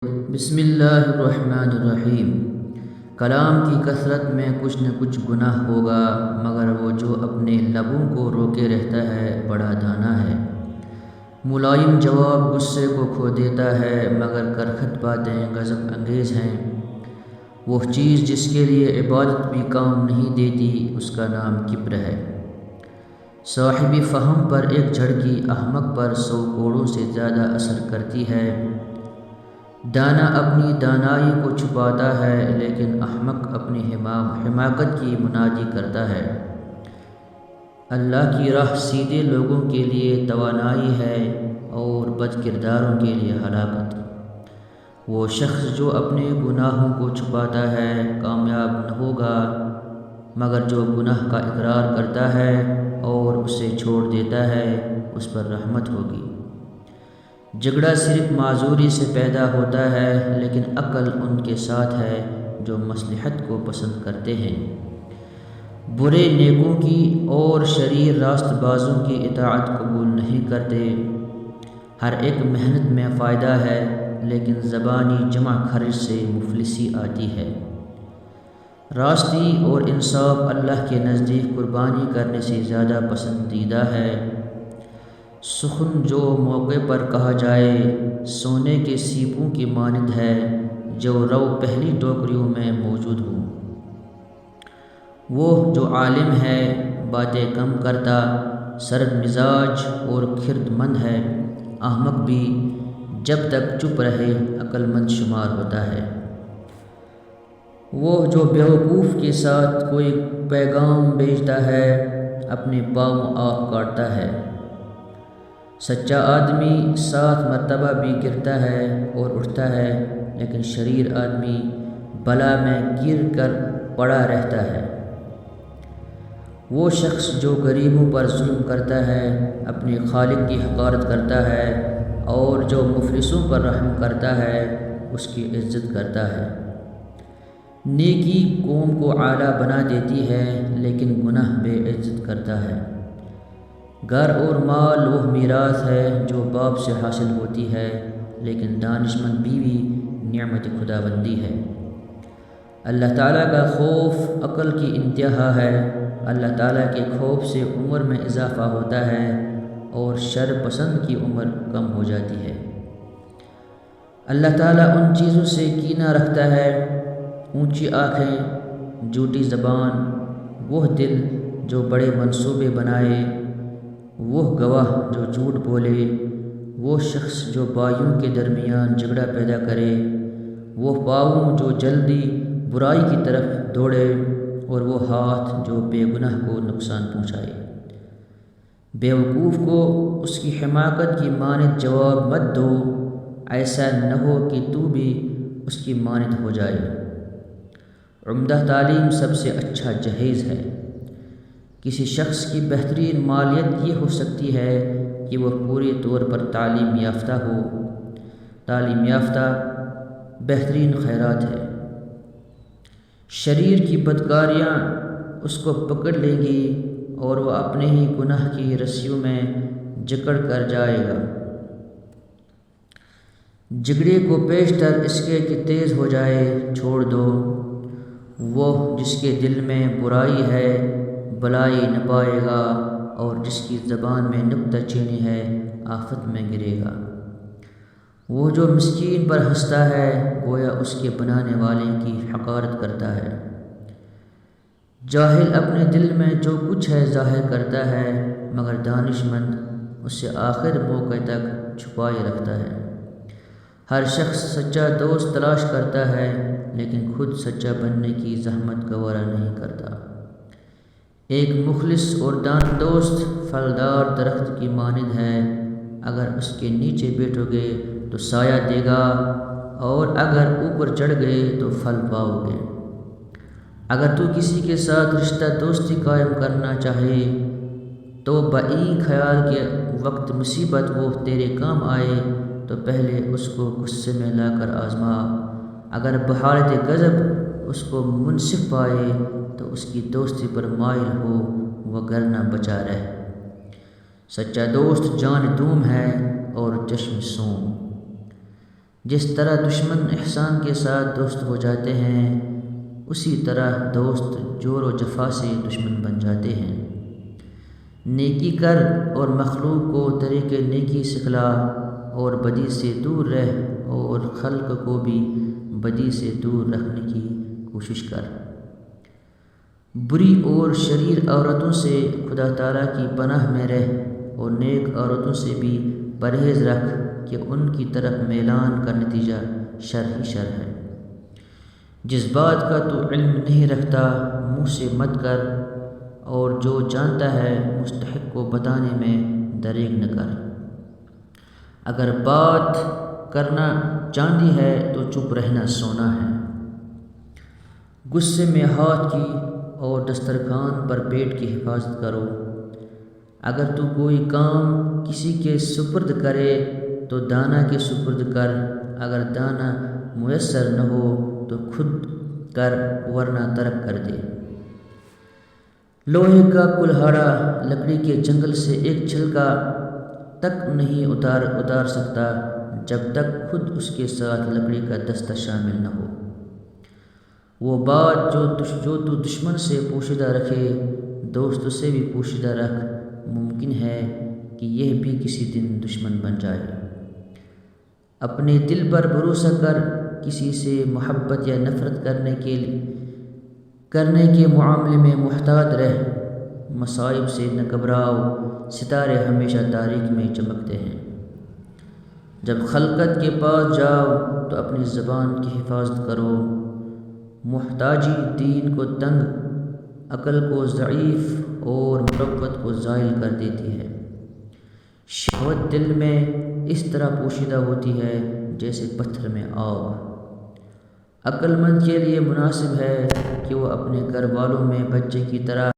بسم اللہ الرحمن الرحیم۔ کلام کی کثرت میں کچھ نہ کچھ گناہ ہوگا، مگر وہ جو اپنے لبوں کو روکے رہتا ہے بڑا دانا ہے۔ ملائم جواب غصے کو کھو دیتا ہے، مگر کرخت باتیں غضب انگیز ہیں۔ وہ چیز جس کے لیے عبادت بھی کام نہیں دیتی، اس کا نام کبر ہے۔ صاحب فہم پر ایک جھڑکی احمق پر 100 کوڑوں سے زیادہ اثر کرتی ہے۔ دانا اپنی دانائی کو چھپاتا ہے، لیکن احمق اپنی حماقت کی منادی کرتا ہے۔ اللہ کی راہ سیدھے لوگوں کے لیے توانائی ہے اور بد کرداروں کے لیے ہلاکت۔ وہ شخص جو اپنے گناہوں کو چھپاتا ہے کامیاب نہ ہوگا، مگر جو گناہ کا اقرار کرتا ہے اور اسے چھوڑ دیتا ہے اس پر رحمت ہوگی۔ جھگڑا صرف معذوری سے پیدا ہوتا ہے، لیکن عقل ان کے ساتھ ہے جو مصلحت کو پسند کرتے ہیں۔ برے نیکوں کی اور شریر راست بازوں کی اطاعت قبول نہیں کرتے۔ ہر ایک محنت میں فائدہ ہے، لیکن زبانی جمع خرچ سے مفلسی آتی ہے۔ راستی اور انصاف اللہ کے نزدیک قربانی کرنے سے زیادہ پسندیدہ ہے۔ سخن جو موقع پر کہا جائے سونے کے سیپوں کی مانند ہے، جو رو پہلی ٹوکریوں میں موجود ہوں۔ وہ جو عالم ہے باتیں کم کرتا، سرد مزاج اور خرد مند ہے۔ احمق بھی جب تک چپ رہے عقل مند شمار ہوتا ہے۔ وہ جو بیوقوف کے ساتھ کوئی پیغام بھیجتا ہے اپنے پاؤں آپ کاٹتا ہے۔ سچا آدمی 7 مرتبہ بھی گرتا ہے اور اٹھتا ہے، لیکن شریر آدمی بلا میں گر کر پڑا رہتا ہے۔ وہ شخص جو غریبوں پر ظلم کرتا ہے اپنے خالق کی حقارت کرتا ہے، اور جو مفلسوں پر رحم کرتا ہے اس کی عزت کرتا ہے۔ نیکی قوم کو اعلیٰ بنا دیتی ہے، لیکن گناہ بے عزت کرتا ہے۔ گھر اور مال وہ میراث ہے جو باپ سے حاصل ہوتی ہے، لیکن دانش مند بیوی نعمت خداوندی ہے۔ اللہ تعالیٰ کا خوف عقل کی انتہا ہے۔ اللہ تعالیٰ کے خوف سے عمر میں اضافہ ہوتا ہے اور شر پسند کی عمر کم ہو جاتی ہے۔ اللہ تعالیٰ ان چیزوں سے کینہ رکھتا ہے، اونچی آنکھیں، جھوٹی زبان، وہ دل جو بڑے منصوبے بنائے، وہ گواہ جو جھوٹ بولے، وہ شخص جو بھائیوں کے درمیان جھگڑا پیدا کرے، وہ پاؤں جو جلدی برائی کی طرف دوڑے، اور وہ ہاتھ جو بے گناہ کو نقصان پہنچائے۔ بیوقوف کو اس کی حماقت کی مانند جواب مت دو، ایسا نہ ہو کہ تو بھی اس کی مانند ہو جائے۔ عمدہ تعلیم سب سے اچھا جہیز ہے۔ کسی شخص کی بہترین مالیت یہ ہو سکتی ہے کہ وہ پورے طور پر تعلیم یافتہ ہو۔ تعلیم یافتہ بہترین خیرات ہے۔ شریر کی بدکاریاں اس کو پکڑ لیں گی اور وہ اپنے ہی گناہ کی رسیوں میں جکڑ کر جائے گا۔ جھگڑے کو پیشتر اس کے کہ تیز ہو جائے چھوڑ دو۔ وہ جس کے دل میں برائی ہے بلائی نہ پائے گا، اور جس کی زبان میں نکتہ چینی ہے آفت میں گرے گا۔ وہ جو مسکین پر ہنستا ہے گویا اس کے بنانے والے کی حقارت کرتا ہے۔ جاہل اپنے دل میں جو کچھ ہے ظاہر کرتا ہے، مگر دانش مند اسے آخر موقع تک چھپائے رکھتا ہے۔ ہر شخص سچا دوست تلاش کرتا ہے، لیکن خود سچا بننے کی زحمت گوارا نہیں کرتا۔ ایک مخلص اور دانا دوست پھلدار درخت کی مانند ہے، اگر اس کے نیچے بیٹھو گے تو سایہ دے گا، اور اگر اوپر چڑھ گئے تو پھل پاؤ گے۔ اگر تو کسی کے ساتھ رشتہ دوستی قائم کرنا چاہے تو بعین خیال کے وقت مصیبت وہ تیرے کام آئے تو پہلے اس کو غصے میں لا کر آزما۔ اگر بحالت غضب اس کو منصف پائے تو اس کی دوستی پر مائل ہو، وگرنہ بچا رہ۔ سچا دوست جان دوم ہے اور چشم سوم۔ جس طرح دشمن احسان کے ساتھ دوست ہو جاتے ہیں، اسی طرح دوست جور و جفا سے دشمن بن جاتے ہیں۔ نیکی کر اور مخلوق کو طریق نیکی سکھلا، اور بدی سے دور رہ اور خلق کو بھی بدی سے دور رکھنے کی کوشش کر۔ بری اور شریر عورتوں سے خدا تعالیٰ کی پناہ میں رہ، اور نیک عورتوں سے بھی پرہیز رکھ کہ ان کی طرف میلان کا نتیجہ شر ہی شر ہے۔ جس بات کا تو علم نہیں رکھتا منہ سے مت کر، اور جو جانتا ہے مستحق کو بتانے میں دریغ نہ کر۔ اگر بات کرنا چاندی ہے تو چپ رہنا سونا ہے۔ غصے میں ہاتھ کی اور دسترخوان پر پیٹ کی حفاظت کرو۔ اگر تو کوئی کام کسی کے سپرد کرے تو دانا کے سپرد کر، اگر دانا میسر نہ ہو تو خود کر ورنہ ترک کر دے۔ لوہے کا کلہاڑا لکڑی کے جنگل سے ایک چھلکا تک نہیں اتار سکتا جب تک خود اس کے ساتھ لکڑی کا دستہ شامل نہ ہو۔ وہ بات جو تو دشمن سے پوشیدہ رکھے، دوست سے بھی پوشیدہ رکھ، ممکن ہے کہ یہ بھی کسی دن دشمن بن جائے۔ اپنے دل پر بھروسہ کر، کسی سے محبت یا نفرت کرنے کے معاملے میں محتاط رہ۔ مصائب سے نہ گھبراؤ، ستارے ہمیشہ تاریکی میں چمکتے ہیں۔ جب خلقت کے پاس جاؤ تو اپنی زبان کی حفاظت کرو۔ محتاجی دین کو تنگ، عقل کو ضعیف اور مروت کو زائل کر دیتی ہے۔ شہوت دل میں اس طرح پوشیدہ ہوتی ہے جیسے پتھر میں آگ۔ عقل مند کے لیے مناسب ہے کہ وہ اپنے گھر والوں میں بچے کی طرح